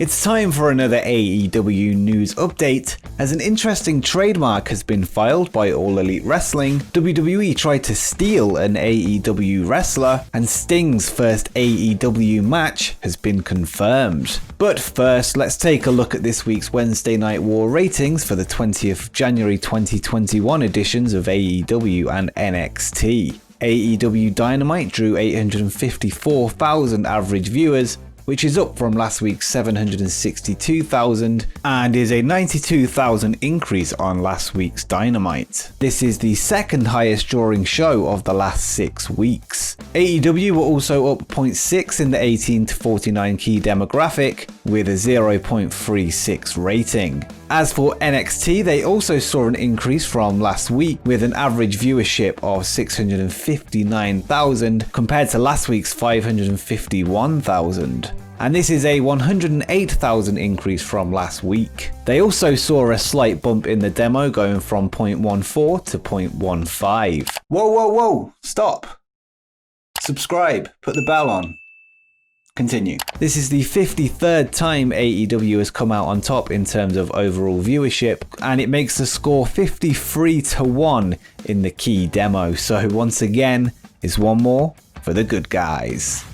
It's time for another AEW news update, as an interesting trademark has been filed by All Elite Wrestling. WWE tried to steal an AEW wrestler, and Sting's first AEW match has been confirmed. But first, let's take a look at this week's Wednesday Night War ratings for the 20th of January 2021 editions of AEW and NXT. AEW Dynamite drew 854,000 average viewers, which is up from last week's 762,000 and is a 92,000 increase on last week's Dynamite. This is the second highest drawing show of the last 6 weeks. AEW were also up 0.6 in the 18 to 49 key demographic with a 0.36 rating. As for NXT, they also saw an increase from last week with an average viewership of 659,000 compared to last week's 551,000. And this is a 108,000 increase from last week. They also saw a slight bump in the demo going from 0.14 to 0.15. Whoa, stop. Subscribe, put the bell on. Continue. This is the 53rd time AEW has come out on top in terms of overall viewership, and it makes the score 53-1 in the key demo. So once again, it's one more for the good guys.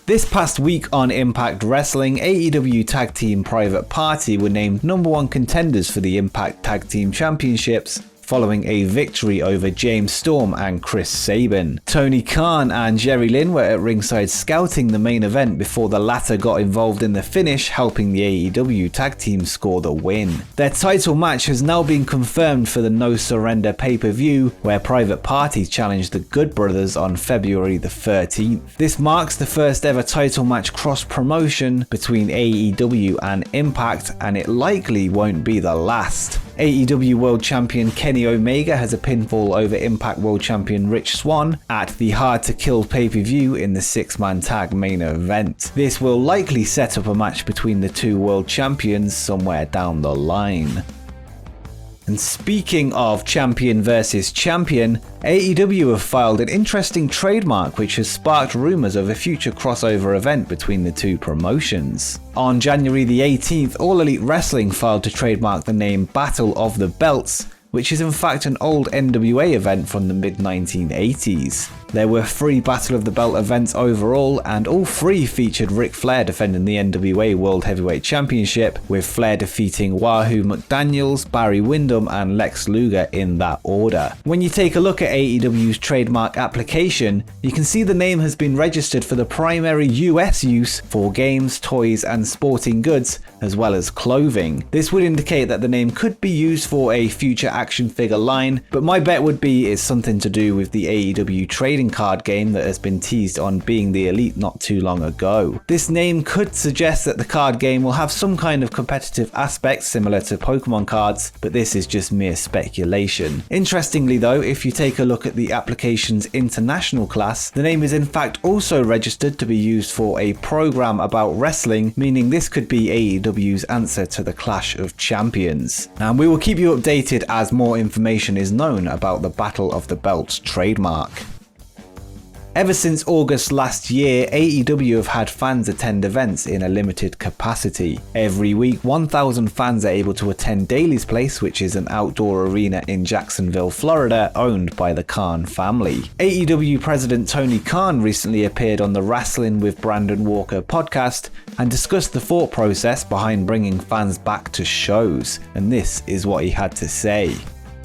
This past week on Impact Wrestling, AEW Tag Team Private Party were named #1 contenders for the Impact Tag Team Championships, following a victory over James Storm and Chris Sabin. Tony Khan and Jerry Lynn were at ringside scouting the main event before the latter got involved in the finish, helping the AEW tag team score the win. Their title match has now been confirmed for the No Surrender pay-per-view, where Private Party challenged the Good Brothers on February the 13th. This marks the first ever title match cross-promotion between AEW and Impact, and it likely won't be the last. AEW World Champion Kenny Omega has a pinfall over Impact World Champion Rich Swann at the Hard to Kill pay-per-view in the 6-man tag main event. This will likely set up a match between the two world champions somewhere down the line. And speaking of champion versus champion, AEW have filed an interesting trademark which has sparked rumours of a future crossover event between the two promotions. On January the 18th, All Elite Wrestling filed to trademark the name Battle of the Belts, which is in fact an old NWA event from the mid-1980s. There were 3 Battle of the Belt events overall, and all 3 featured Ric Flair defending the NWA World Heavyweight Championship, with Flair defeating Wahoo McDaniels, Barry Windham and Lex Luger in that order. When you take a look at AEW's trademark application, you can see the name has been registered for the primary US use for games, toys and sporting goods, as well as clothing. This would indicate that the name could be used for a future action figure line, but my bet would be it's something to do with the AEW trading card game that has been teased on being the Elite not too long ago. This name could suggest that the card game will have some kind of competitive aspect similar to Pokemon cards, but this is just mere speculation. Interestingly though, if you take a look at the application's international class, the name is in fact also registered to be used for a program about wrestling, meaning this could be AEW's answer to the Clash of Champions. And we will keep you updated as more information is known about the Battle of the Belts trademark. Ever since August last year, AEW have had fans attend events in a limited capacity. Every week, 1,000 fans are able to attend Daly's Place, which is an outdoor arena in Jacksonville, Florida, owned by the Khan family. AEW President Tony Khan recently appeared on the Wrestling with Brandon Walker podcast and discussed the thought process behind bringing fans back to shows, and this is what he had to say.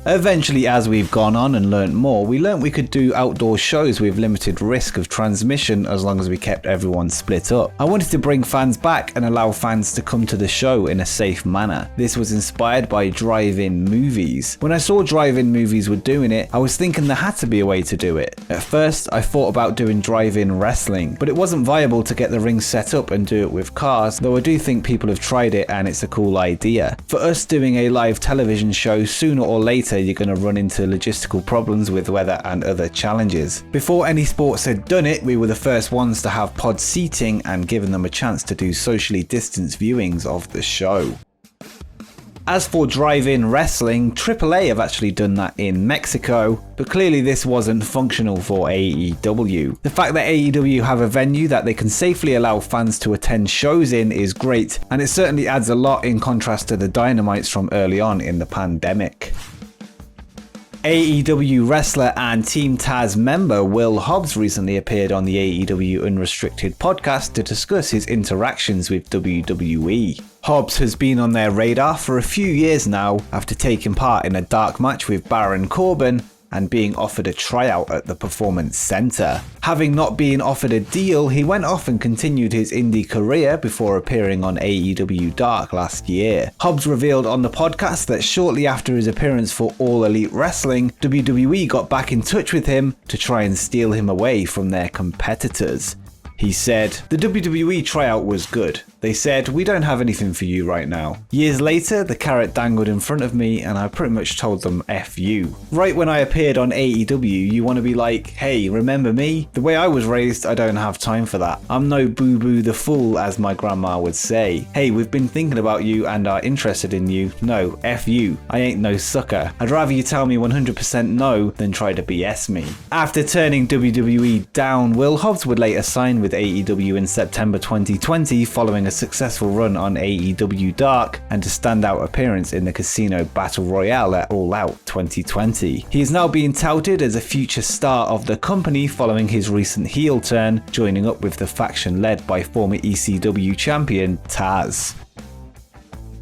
Eventually, as we've gone on and learnt more, we learnt we could do outdoor shows with limited risk of transmission as long as we kept everyone split up. I wanted to bring fans back and allow fans to come to the show in a safe manner. This was inspired by drive-in movies. When I saw drive-in movies were doing it, I was thinking there had to be a way to do it. At first, I thought about doing drive-in wrestling, but it wasn't viable to get the ring set up and do it with cars, though I do think people have tried it and it's a cool idea. For us doing a live television show, sooner or later you're going to run into logistical problems with weather and other challenges. Before any sports had done it, we were the first ones to have pod seating and given them a chance to do socially distanced viewings of the show. As for drive-in wrestling, AAA have actually done that in Mexico, but clearly this wasn't functional for AEW. The fact that AEW have a venue that they can safely allow fans to attend shows in is great, and it certainly adds a lot in contrast to the Dynamites from early on in the pandemic. AEW wrestler and Team Taz member Will Hobbs recently appeared on the AEW Unrestricted podcast to discuss his interactions with WWE. Hobbs has been on their radar for a few years now after taking part in a dark match with Baron Corbin and being offered a tryout at the Performance Center. Having not been offered a deal, he went off and continued his indie career before appearing on AEW Dark last year. Hobbs revealed on the podcast that shortly after his appearance for All Elite Wrestling, WWE got back in touch with him to try and steal him away from their competitors. He said, "The WWE tryout was good. They said, we don't have anything for you right now." Years later, the carrot dangled in front of me and I pretty much told them F you. Right when I appeared on AEW, you want to be like, hey, remember me? The way I was raised, I don't have time for that. I'm no boo-boo the fool, as my grandma would say. Hey, we've been thinking about you and are interested in you. No, F you. I ain't no sucker. I'd rather you tell me 100% no than try to BS me. After turning WWE down, Will Hobbs would later sign with AEW in September 2020 following a successful run on AEW Dark and a standout appearance in the Casino Battle Royale at All Out 2020. He is now being touted as a future star of the company following his recent heel turn, joining up with the faction led by former ECW champion Taz.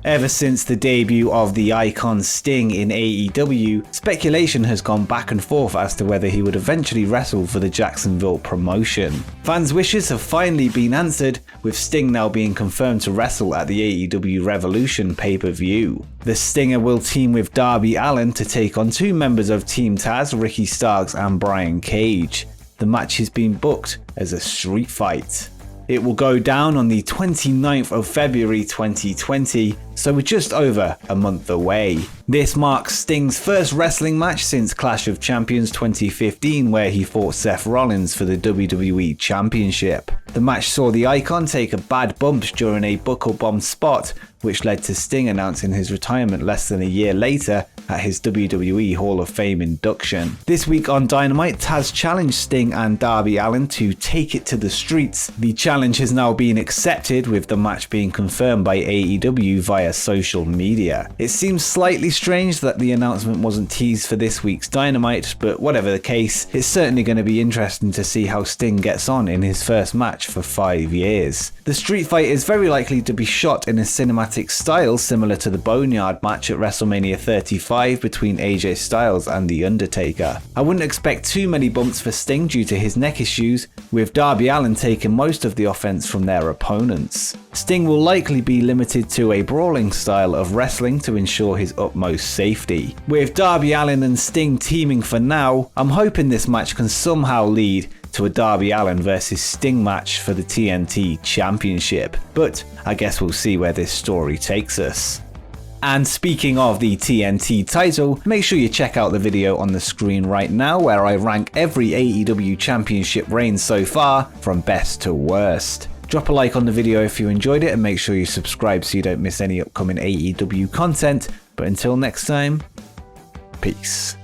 Ever since the debut of the icon Sting in AEW, speculation has gone back and forth as to whether he would eventually wrestle for the Jacksonville promotion. Fans' wishes have finally been answered, with Sting now being confirmed to wrestle at the AEW Revolution pay-per-view. The Stinger will team with Darby Allin to take on two members of Team Taz, Ricky Starks and Brian Cage. The match has been booked as a street fight. It will go down on the 29th of February 2020, so we're just over a month away. This marks Sting's first wrestling match since Clash of Champions 2015, where he fought Seth Rollins for the WWE Championship. The match saw the icon take a bad bump during a buckle bomb spot, which led to Sting announcing his retirement less than a year later at his WWE Hall of Fame induction. This week on Dynamite, Taz challenged Sting and Darby Allin to take it to the streets. The challenge has now been accepted, with the match being confirmed by AEW via social media. It seems slightly strange that the announcement wasn't teased for this week's Dynamite, but whatever the case, it's certainly going to be interesting to see how Sting gets on in his first match for 5 years. The street fight is very likely to be shot in a cinematic style similar to the Boneyard match at WrestleMania 35 between AJ Styles and The Undertaker. I wouldn't expect too many bumps for Sting due to his neck issues, with Darby Allin taking most of the offense from their opponents. Sting will likely be limited to a brawling style of wrestling to ensure his utmost safety. With Darby Allin and Sting teaming for now, I'm hoping this match can somehow lead to a Darby Allin versus Sting match for the TNT Championship, but I guess we'll see where this story takes us. And speaking of the TNT title, make sure you check out the video on the screen right now where I rank every AEW Championship reign so far from best to worst. Drop a like on the video if you enjoyed it and make sure you subscribe so you don't miss any upcoming AEW content. But until next time, peace.